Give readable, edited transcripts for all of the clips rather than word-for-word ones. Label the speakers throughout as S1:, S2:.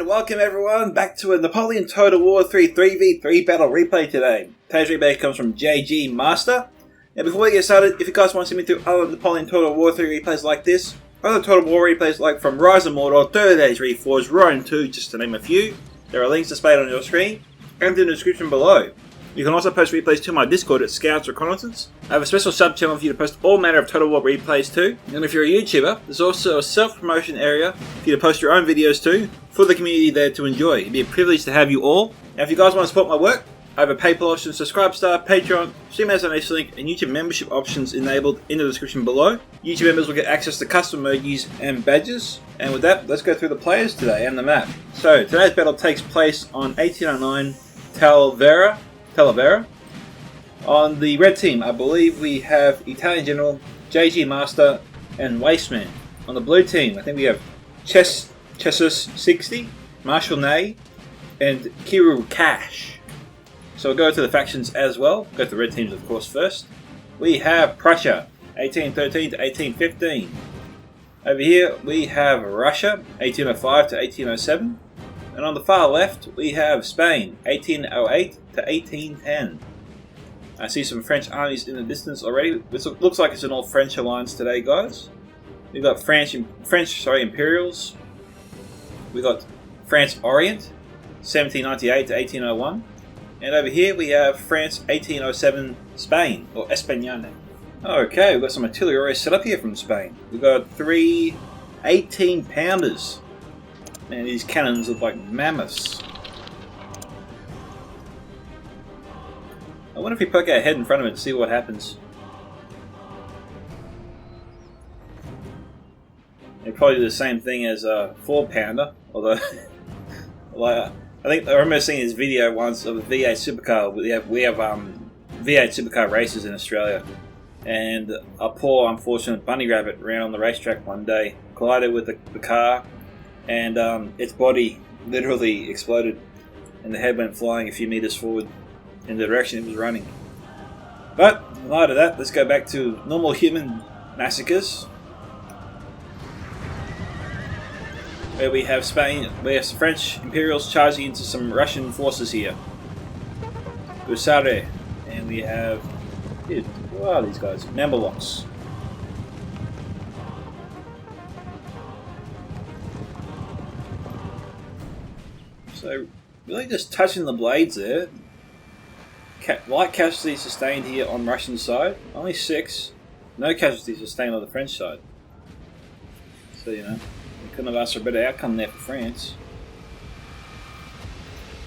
S1: welcome everyone back to a Napoleon Total War 3 3v3 battle replay today. Today's replay comes from JGMaster. And before we get started, if you guys want to see me through other Napoleon Total War 3 replays like this, other Total War replays like from Rise of Mordor, 30 Days Reforged, Rome 2, just to name a few, there are links displayed on your screen and in the description below. You can also post replays to my Discord at Scouts Reconnaissance. I have a special sub-channel for you to post all manner of Total War replays to. And if you're a YouTuber, there's also a self-promotion area for you to post your own videos to, for the community there to enjoy. It'd be a privilege to have you all. Now if you guys want to support my work, I have a PayPal option, Subscribe Star, Patreon, Streamers donation link, and YouTube membership options enabled in the description below. YouTube members will get access to custom emojis and badges. And with that, let's go through the players today and the map. So today's battle takes place on 1809 Talavera. On the red team, I believe we have Italian General, JGMaster, and Wasteman. On the blue team, I think we have Chessus 60, Marshal Ney, and Chiru Cash. So we'll go to the factions as well. Go to the red teams, of course, first. We have Prussia, 1813 to 1815. Over here, we have Russia, 1805 to 1807. And on the far left, we have Spain, 1808 to 1810. I see some French armies in the distance already. This looks like it's an old French alliance today, guys. We've got French Imperials. We've got France Orient, 1798 to 1801. And over here we have France 1807 Spain, or Espagne. Okay, we've got some artillery already set up here from Spain. We've got 3 18-pounders. Man, these cannons look like mammoths. I wonder if we poke our head in front of it and see what happens. It'd probably do the same thing as a 4-pounder, although like, I remember seeing this video once of a V8 supercar. We have V8 supercar races in Australia, and a poor unfortunate bunny rabbit ran on the racetrack one day, collided with the car, and its body literally exploded, and the head went flying a few meters forward in the direction it was running. But in light of that, let's go back to normal human massacres. Where we have Spain, we have some French Imperials charging into some Russian forces here. Usare, and we have, what are these guys? Mamluks. So, really just touching the blades there. Light casualties sustained here on Russian side. Only 6. No casualties sustained on the French side. So, you know, we couldn't have asked for a better outcome there for France.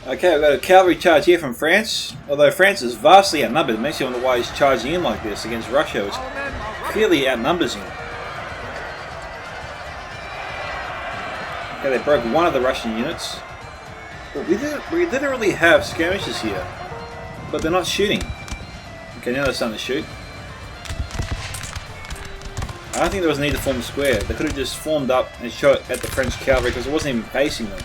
S1: Okay, we've got a cavalry charge here from France. Although France is vastly outnumbered, it makes you wonder why he's charging in like this against Russia, which clearly outnumbers him. Okay, they broke one of the Russian units. But we literally have skirmishes here, but they're not shooting. Okay, now they're starting to shoot. I don't think there was a need to form a square. They could have just formed up and shot at the French cavalry because it wasn't even facing them.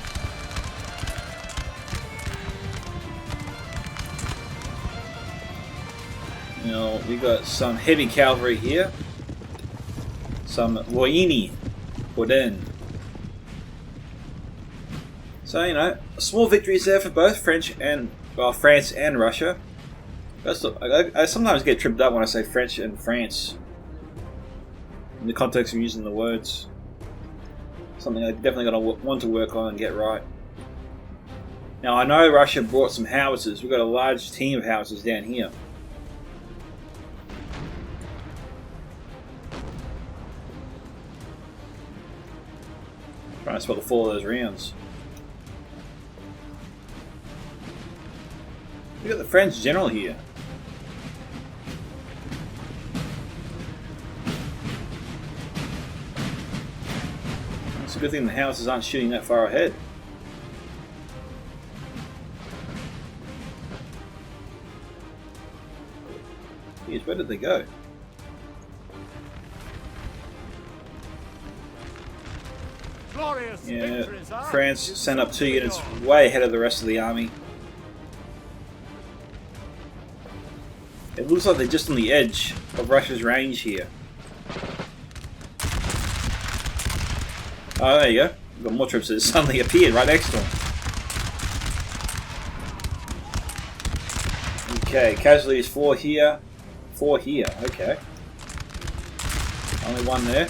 S1: You know, we got some heavy cavalry here. Some Voyini, Boden. So, you know, small victories there for both France and Russia. I sometimes get tripped up when I say French and France in the context of using the words. Something I definitely got to want to work on and get right. Now, I know Russia brought some howitzers. We've got a large team of howitzers down here. Trying to spot the fall of those rounds. We got the French general here. It's a good thing the houses aren't shooting that far ahead. Jeez, where did they go? Yeah, France sent up 2 units way ahead of the rest of the army. It looks like they're just on the edge of Russia's range here. Oh, there you go. We've got more troops that suddenly appeared right next to him. Okay, casualties 4 here, 4 here. Okay. Only 1 there.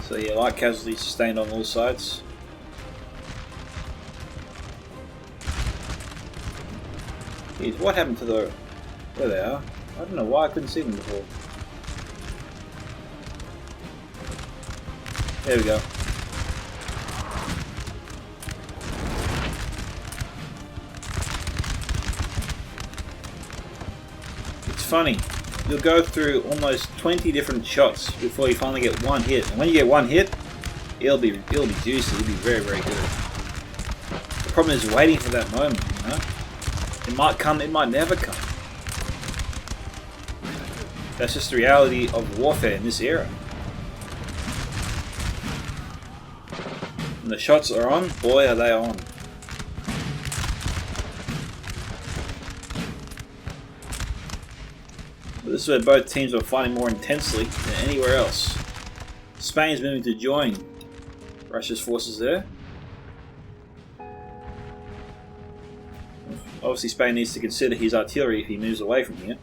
S1: So yeah, light casualties sustained on all sides. Jeez, what happened to the... There they are. I don't know why I couldn't see them before. There we go. It's funny. You'll go through almost 20 different shots before you finally get 1 hit. And when you get 1 hit, it'll be juicy. It'll be very, very good. The problem is waiting for that moment, you know? It might come, it might never come. That's just the reality of warfare in this era. When the shots are on, boy are they on. But this is where both teams are fighting more intensely than anywhere else. Spain's moving to join Russia's forces there. Obviously Spain needs to consider his artillery if he moves away from here.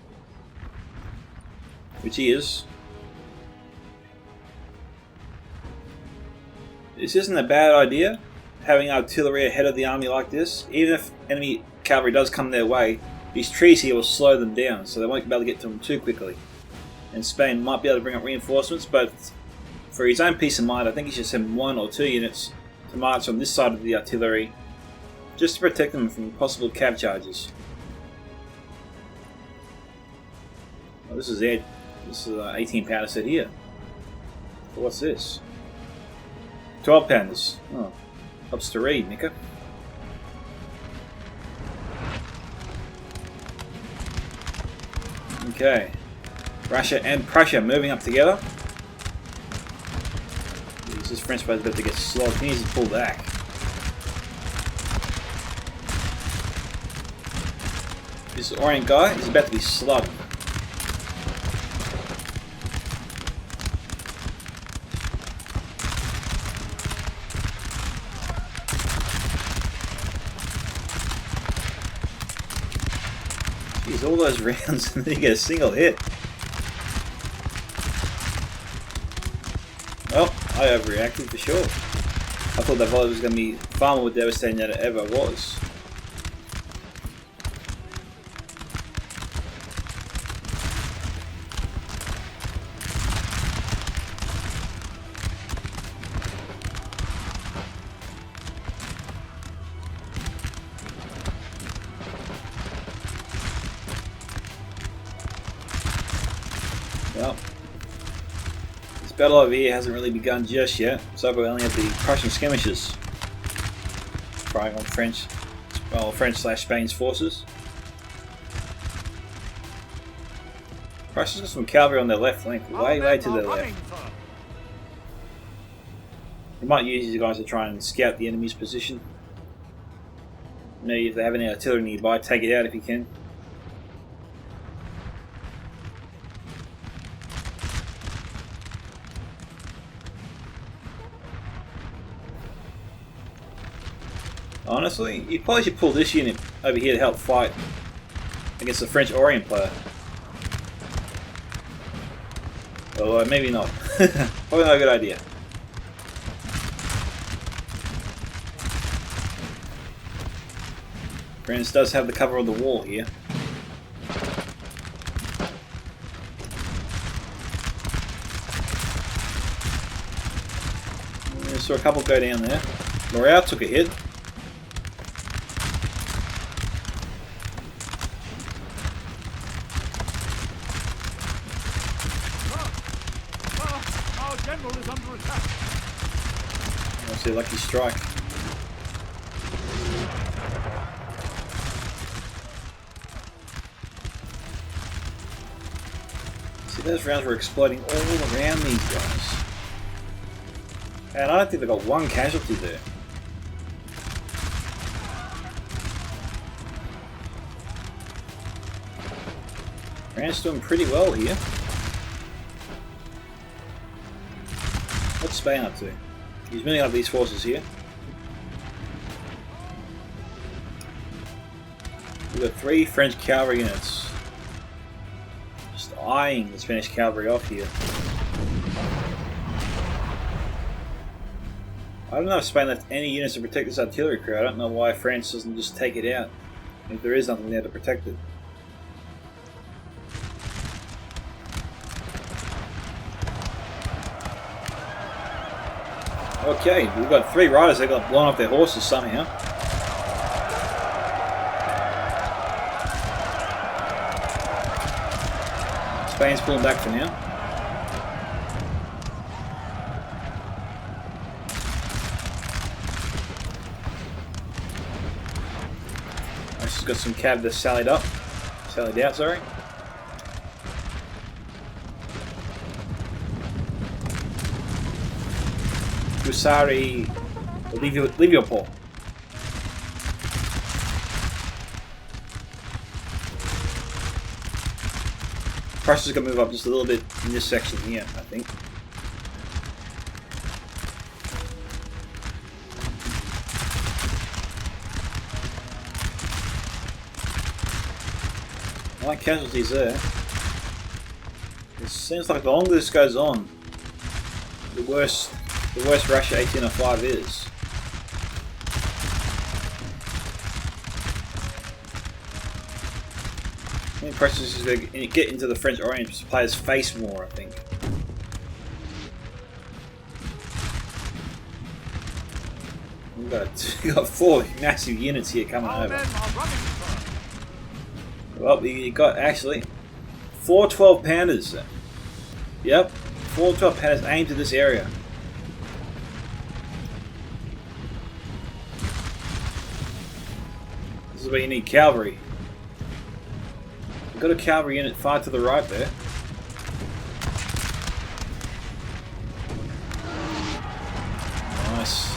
S1: Which he is. This isn't a bad idea, having artillery ahead of the army like this. Even if enemy cavalry does come their way, these trees here will slow them down, so they won't be able to get to them too quickly. And Spain might be able to bring up reinforcements, but for his own peace of mind, I think he should send 1 or 2 units to march on this side of the artillery, just to protect them from possible cav charges. Oh, this is it. This is an 18 pounder set here. So what's this? 12 pounders. Oh, helps to read, Nika. Okay. Russia and Prussia moving up together. This French boat's about to get slogged. He needs to pull back. This Orient guy is about to be slugged. Jeez, all those rounds and then you get a single hit. Well, I overreacted for sure. I thought that volley was going to be far more devastating than it ever was. Well, this battle over here hasn't really begun just yet, so we only have the Prussian skirmishers firing on French/Spain's forces. Prussia's got some cavalry on their left flank, way to their left. They might use these guys to try and scout the enemy's position. Maybe if they have any artillery nearby, take it out if you can. Honestly, you probably should pull this unit over here to help fight against the French Orient player. Although maybe not. Probably not a good idea. France does have the cover of the wall here. I saw a couple go down there. Morale took a hit. That's their lucky strike. See, those rounds were exploding all around these guys. And I don't think they got one casualty there. France doing pretty well here. Spain up to? He's building up these forces here. We've got 3 French cavalry units. Just eyeing the Spanish cavalry off here. I don't know if Spain left any units to protect this artillery crew. I don't know why France doesn't just take it out if there is nothing there to protect it. Okay, we've got 3 riders that got blown off their horses somehow. Spain's pulling back for now. She's got some cav that's sallied out, sorry. Husari, Liverpool. Prussia's going to move up just a little bit in this section here, I think. I like casualties there. It seems like the longer this goes on, the worse Russia 1805 is. I think Prussia's going to get into the French Orient players' face more, I think. We've got 4 massive units here coming over. Well, we got actually 4 12-pounders. Yep, 4 12-pounders aimed at this area. This is where you need cavalry. We've got a cavalry unit far to the right there. Nice.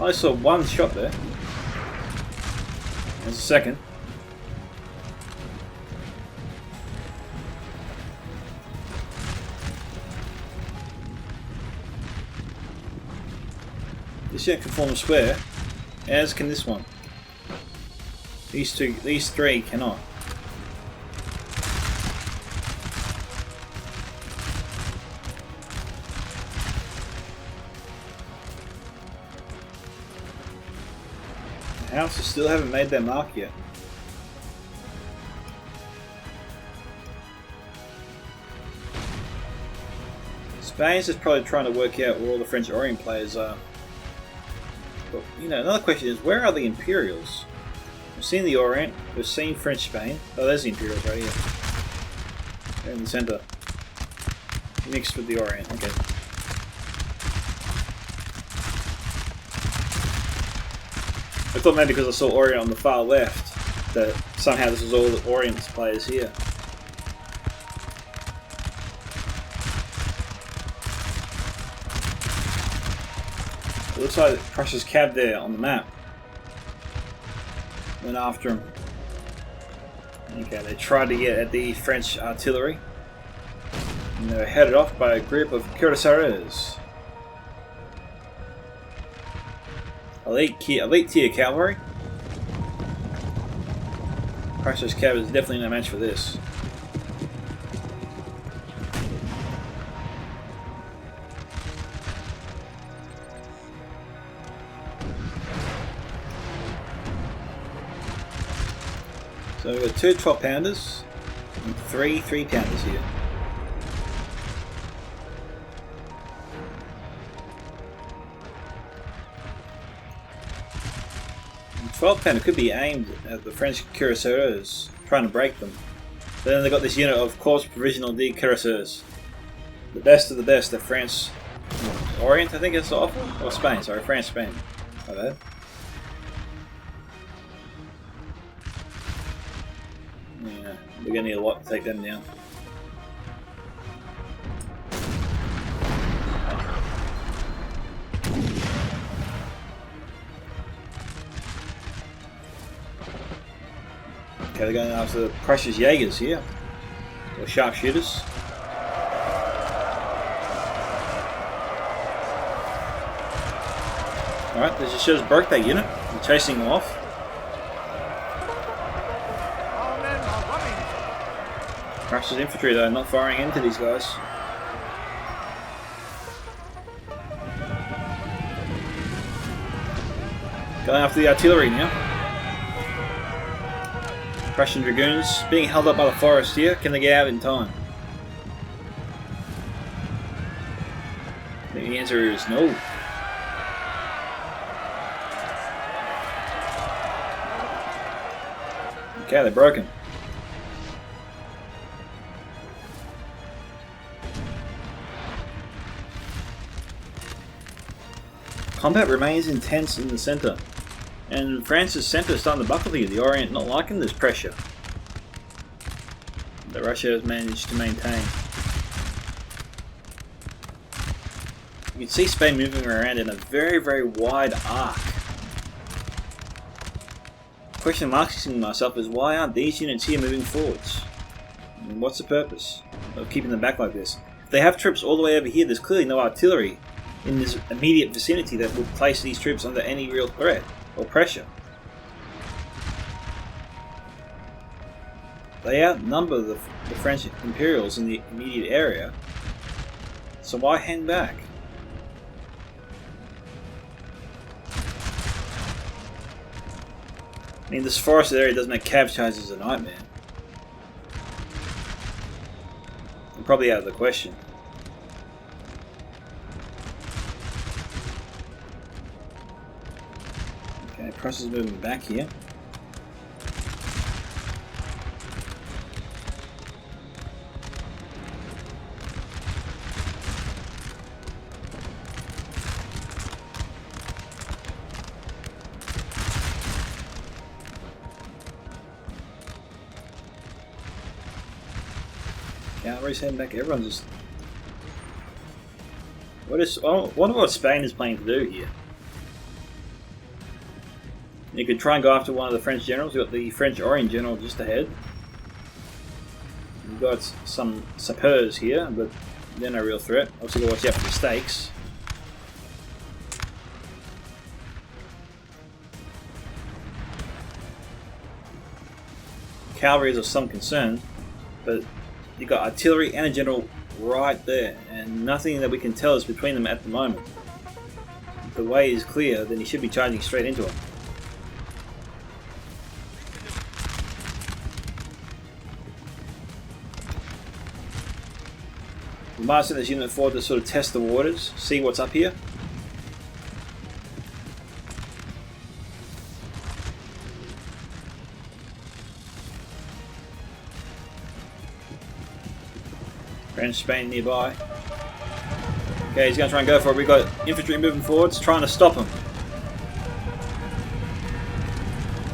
S1: I saw 1 shot there. There's a second. This unit can form a square, as can this one. These 3 cannot. The houses still haven't made their mark yet. Spain's just probably trying to work out where all the French Orient players are. But, you know, another question is, where are the Imperials? We've seen the Orient, we've seen French Spain. Oh, there's the Imperials right here. They're in the centre. Mixed with the Orient, okay. I thought maybe because I saw Orient on the far left, that somehow this was all the Orient players here. It looks like Prussia's cav there on the map. Went after him. Okay, they tried to get at the French artillery. And they were headed off by a group of cuirassiers. Elite tier cavalry. Prussia's cav is definitely no match for this. So we've got 2 12-pounders and 3 3-pounders here. The 12-pounder could be aimed at the French cuirassiers, trying to break them. But then they've got this unit of Corps Provisional de Cuirassiers. The best of the best of France. Orient, I think it's awful? Or Spain, sorry, France, Spain. My bad. Yeah, we're gonna need a lot to take them down. Okay, they're going after the Prussia's Jaegers here. Or sharpshooters. Alright, this just shows broke that unit. We're chasing them off. Prussia's infantry though, not firing into these guys. Going after the artillery now. Prussian dragoons being held up by the forest here. Can they get out in time? The answer is no. Okay, they're broken. Combat remains intense in the centre, and France's centre is starting to buckle here. The Orient not liking this pressure that Russia has managed to maintain. You can see Spain moving around in a very, very wide arc. Question I'm asking myself is, why aren't these units here moving forwards? I mean, what's the purpose of keeping them back like this? If they have troops all the way over here, there's clearly no artillery in this immediate vicinity that would place these troops under any real threat or pressure. They outnumber the French Imperials in the immediate area, so why hang back? I mean, this forested area does make cav charges a nightmare. I'm probably out of the question. Okay, Prussia's moving back here. Cavalry's heading back. Everyone's just. I wonder what Spain is planning to do here. You could try and go after one of the French generals. We've got the French Orient general just ahead. We've got some sappers here, but they're no real threat. Also, got to watch out for the stakes. Cavalry is of some concern, but you've got artillery and a general right there, and nothing that we can tell is between them at the moment. If the way is clear, then he should be charging straight into it. We might send this unit forward to sort of test the waters, see what's up here. French, Spain nearby. Okay, he's going to try and go for it. We've got infantry moving forwards, trying to stop him.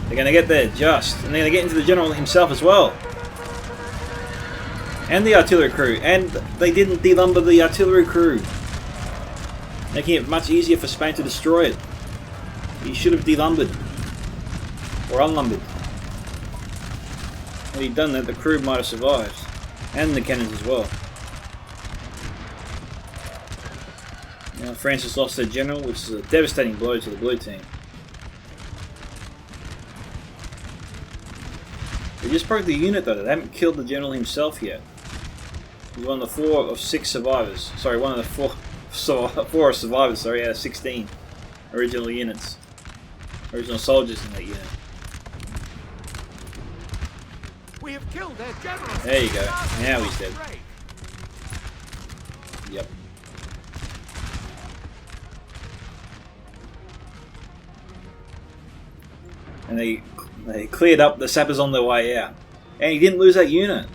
S1: They're going to get there just, and they're going to get into the general himself as well. And the artillery crew, and they didn't delumber the artillery crew, making it much easier for Spain to destroy it. He should have delumbered, or unlumbered. Had he done that, the crew might have survived, and the cannons as well. Now France has lost their general, which is a devastating blow to the blue team. They just broke the unit though. They haven't killed the general himself yet. He's one of the 4 of 6 survivors. Sorry, one of the 4 survivors. Sorry, out of 16 original units, original soldiers in that unit.
S2: We have killed their general.
S1: There you go. Now he's dead. Yep. And they cleared up the sappers on their way out, and he didn't lose that unit.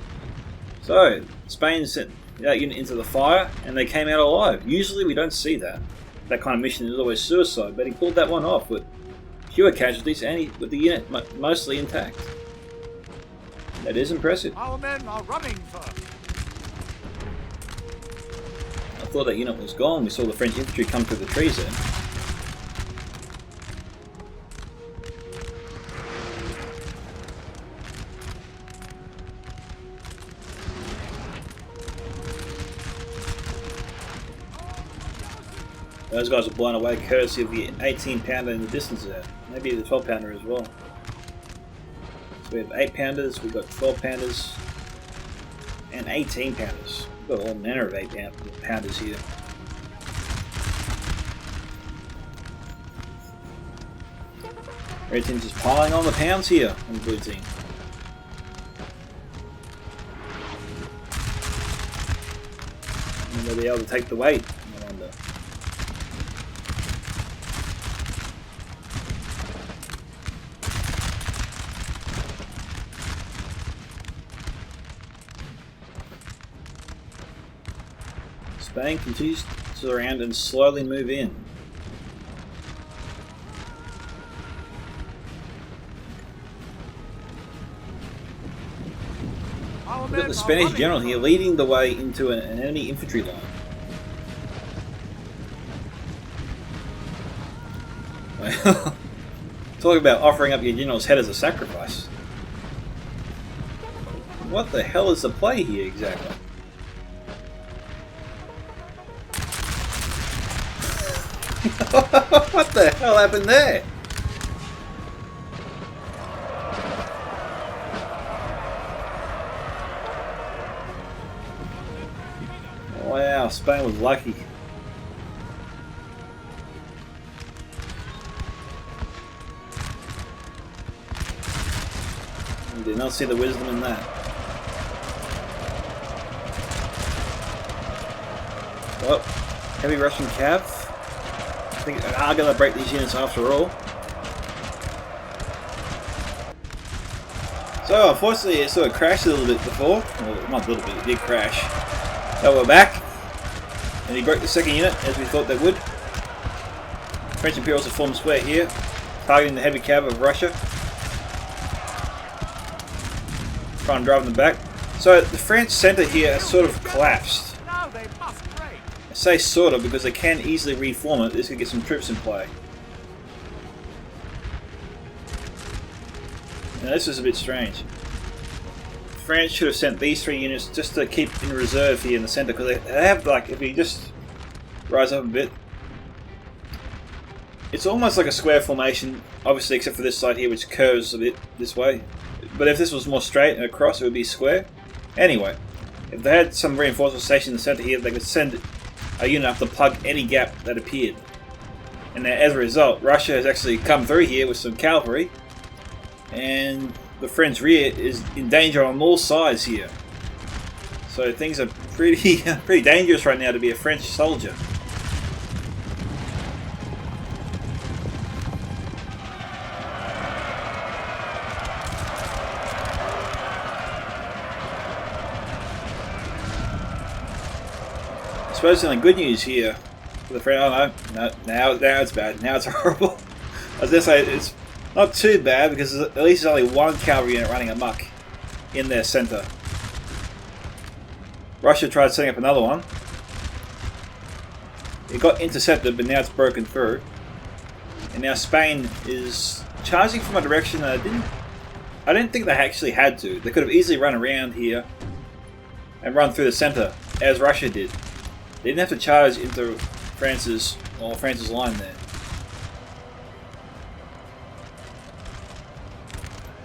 S1: So Spain sent that unit into the fire, and they came out alive. Usually we don't see that. That kind of mission is always suicide, but he pulled that one off with fewer casualties and with the unit mostly intact. That is impressive.
S2: Our men are running first.
S1: I thought that unit was gone. We saw the French infantry come through the trees there. Those guys are blown away courtesy of the 18 pounder in the distance there. Maybe the 12 pounder as well. So we have 8 pounders, we've got 12 pounders, and 18 pounders. We've got all manner of 8 pounders here. Red team's just piling on the pounds here on the blue team. And they'll be able to take the weight, I wonder. Spain continues to surround and slowly move in. We've got the Spanish general here leading the way into an enemy infantry line. Well, talk about offering up your general's head as a sacrifice. What the hell is the play here exactly? What the hell happened there? Wow, Spain was lucky. I did not see the wisdom in that. Well, heavy Russian cav. I think I'm going to break these units after all. So unfortunately it sort of crashed a little bit before. Well, not a little bit, it did crash. So we're back. And he broke the second unit as we thought they would. French Imperials have formed square here, targeting the heavy cav of Russia. Try and drive them back. So the French centre here has sort of collapsed. I say sort of because they can easily reform it. This could get some troops in play. Now this is a bit strange. France should have sent these 3 units just to keep in reserve here in the centre, because they have, like, if you just rise up a bit, it's almost like a square formation, obviously except for this side here which curves a bit this way. But if this was more straight and across, it would be square. Anyway, if they had some reinforcement station in the centre here, they could send a unit up to plug any gap that appeared. And as a result, Russia has actually come through here with some cavalry, and the French rear is in danger on all sides here. So things are pretty dangerous right now to be a French soldier. I suppose the only good news here for the French. Oh no, now it's bad. Now it's horrible. I was going to say it's not too bad because at least there's only one cavalry unit running amok in their centre. Russia tried setting up another one. It got intercepted, but now it's broken through. And now Spain is charging from a direction that I didn't think they actually had to. They could have easily run around here and run through the centre, as Russia did. They didn't have to charge into France's line there.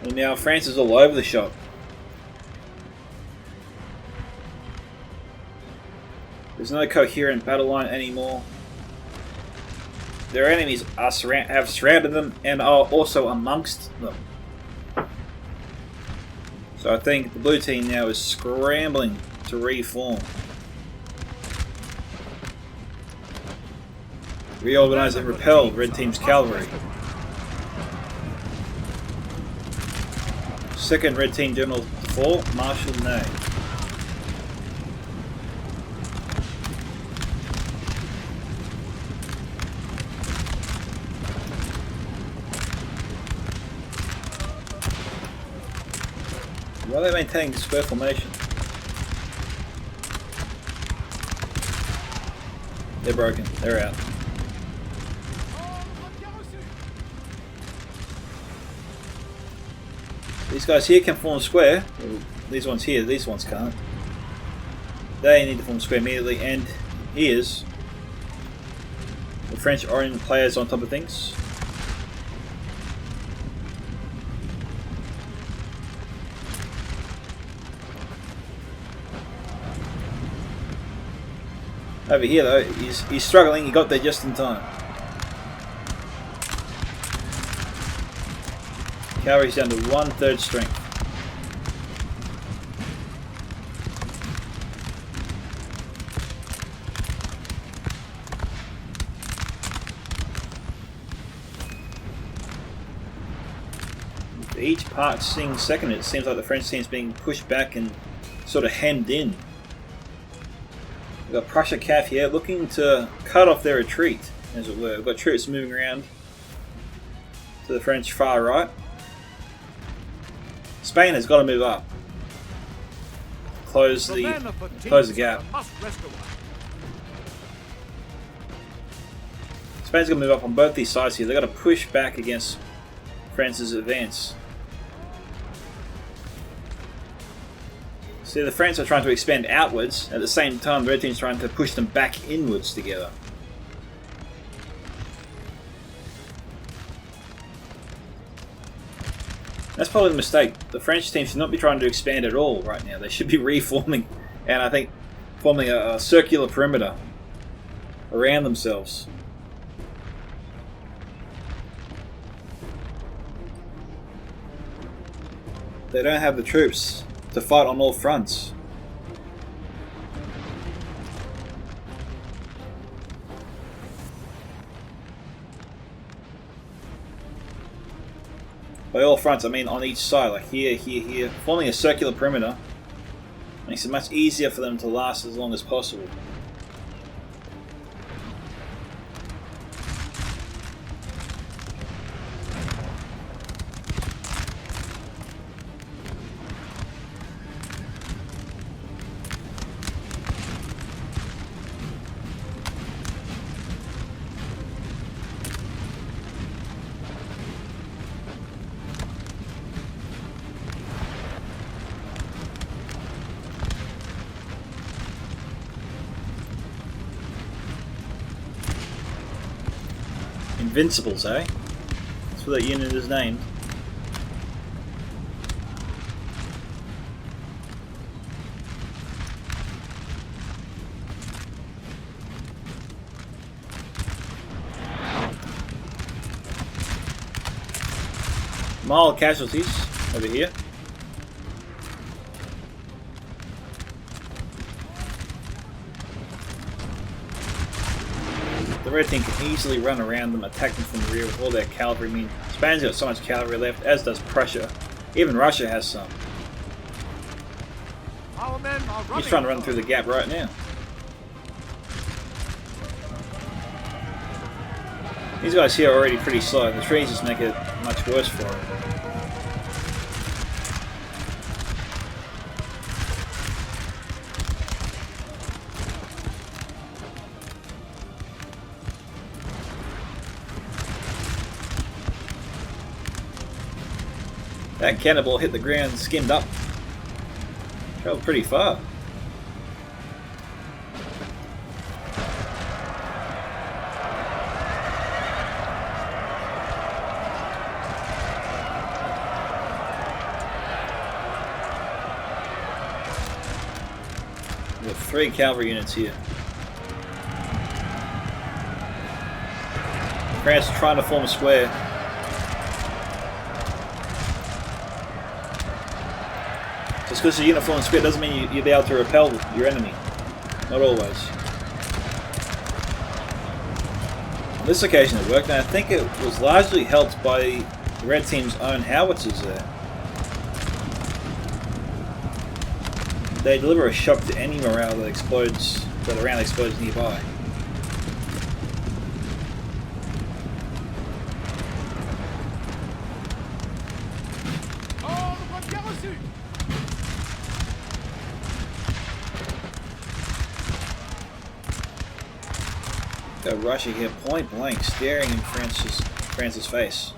S1: And now France is all over the shop. There's no coherent battle line anymore. Their enemies have surrounded them and are also amongst them. So I think the blue team now is scrambling to reform. Reorganize and repel red team's cavalry. Second red team general to fall, Marshal Ney. Why are they maintaining the square formation? They're broken. They're out. These guys here can form square. These ones here, these ones can't. They need to form square immediately, and here's The French Orient players on top of things. Over here though, he's struggling, he got there just in time. Cavalry's down to 1/3 strength. With each part seeing second, it seems like the French team's being pushed back and sort of hemmed in. We've got Prussia Cav here looking to cut off their retreat, as it were. We've got troops moving around to the French far right. Spain has got to move up. Close the gap. Spain's got to move up on both these sides here. They've got to push back against France's advance. See, the French are trying to expand outwards, at the same time the Red Team's trying to push them back inwards together. That's probably the mistake. The French team should not be trying to expand at all right now. They should be reforming, and I think forming a circular perimeter around themselves. They don't have the troops to fight on all fronts. By all fronts, I mean on each side, like here, here, here. Forming a circular perimeter makes it much easier for them to last as long as possible. Invincibles, eh? That's what that unit is named. Mild casualties over here. The Red Team can easily run around them, attack them from the rear with all their cavalry. I mean, Spain's got so much cavalry left, as does Prussia. Even Russia has some. He's trying to run through the gap right now. These guys here are already pretty slow, and the trees just make it much worse for them. That cannonball hit the ground, skimmed up. Traveled pretty far. We have 3 cavalry units here. France is trying to form a square. Just because the unit forms square doesn't mean you'll be able to repel your enemy. Not always. On this occasion it worked, and I think it was largely helped by the Red Team's own howitzers there. They deliver a shock to any morale that explodes, that a round explodes nearby. Got Russia here point blank, staring in France's face.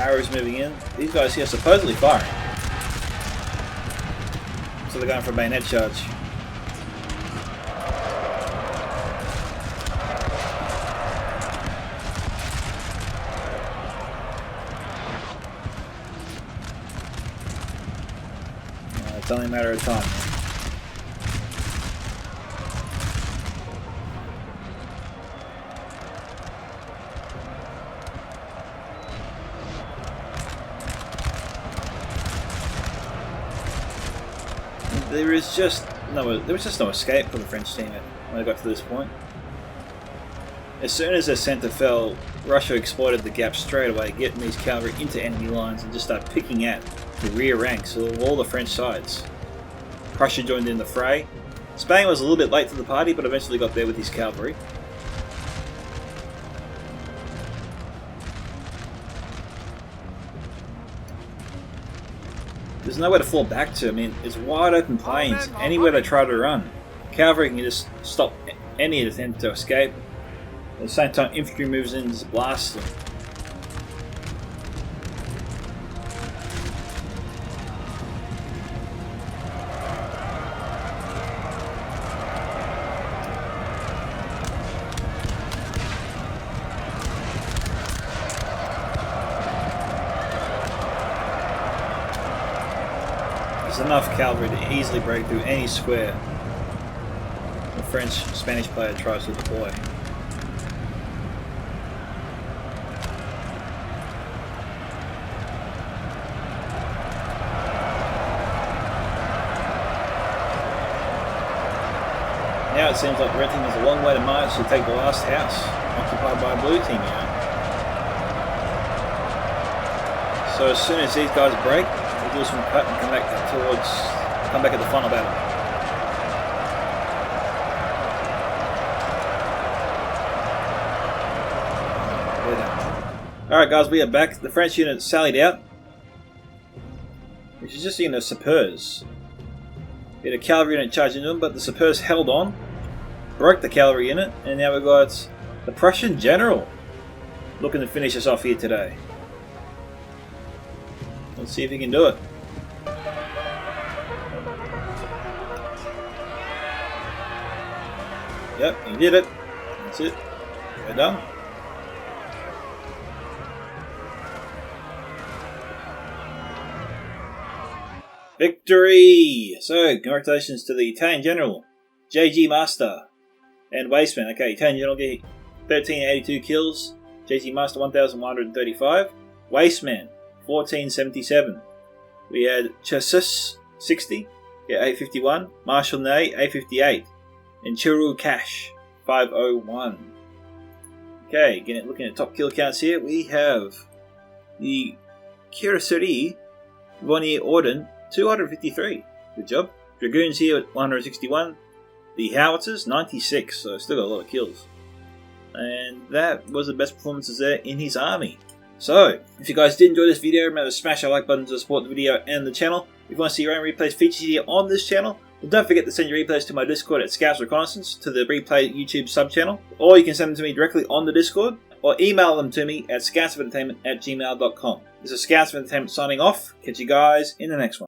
S1: arrows moving in. These guys here are supposedly firing. So they're going for a bayonet charge. It's only a matter of time. There was just no escape for the French team when they got to this point. As soon as their centre fell, Russia exploited the gap straight away, getting these cavalry into enemy lines and just started picking at the rear ranks of all the French sides. Prussia joined in the fray. Spain was a little bit late to the party, but eventually got there with his cavalry. There's nowhere to fall back to. I mean, it's wide open plains. Anywhere they try to run, cavalry can just stop any attempt to escape. At the same time, infantry moves in and just blasts them. There's enough cavalry to easily break through any square the French-Spanish player tries to deploy. Now it seems like the red team has a long way to march to take the last house occupied by a blue team here. So as soon as these guys break, we'll do some cut and come back at the final battle. Alright guys, we are back. The French unit sallied out, which is just a unit of sappers. We had a cavalry unit charging them, but the sappers held on, broke the cavalry unit, and now we've got the Prussian general looking to finish us off here today. Let's see if he can do it. Yep, he did it. That's it. We're done. Victory! So, congratulations to the Italian General, JGMaster, and Wasteman. Okay, Italian General get 1382 kills, JGMaster 1135, Wasteman 1477. We had Chiru 60, 851, Marshal 858, and Chiru 501. Okay, again, looking at top kill counts here, we have the Chiru Orient 253. Good job. Dragoons here at 161. The Howitzers 96, so still got a lot of kills. And that was the best performances there in his army. So, if you guys did enjoy this video, remember to smash that like button to support the video and the channel. If you want to see your own replays featured here on this channel, then don't forget to send your replays to my Discord at Scouts Reconnaissance, to the Replay YouTube sub-channel, or you can send them to me directly on the Discord, or email them to me at scoutsoфentertainment@gmail.com. This is Scouts of Entertainment signing off. Catch you guys in the next one.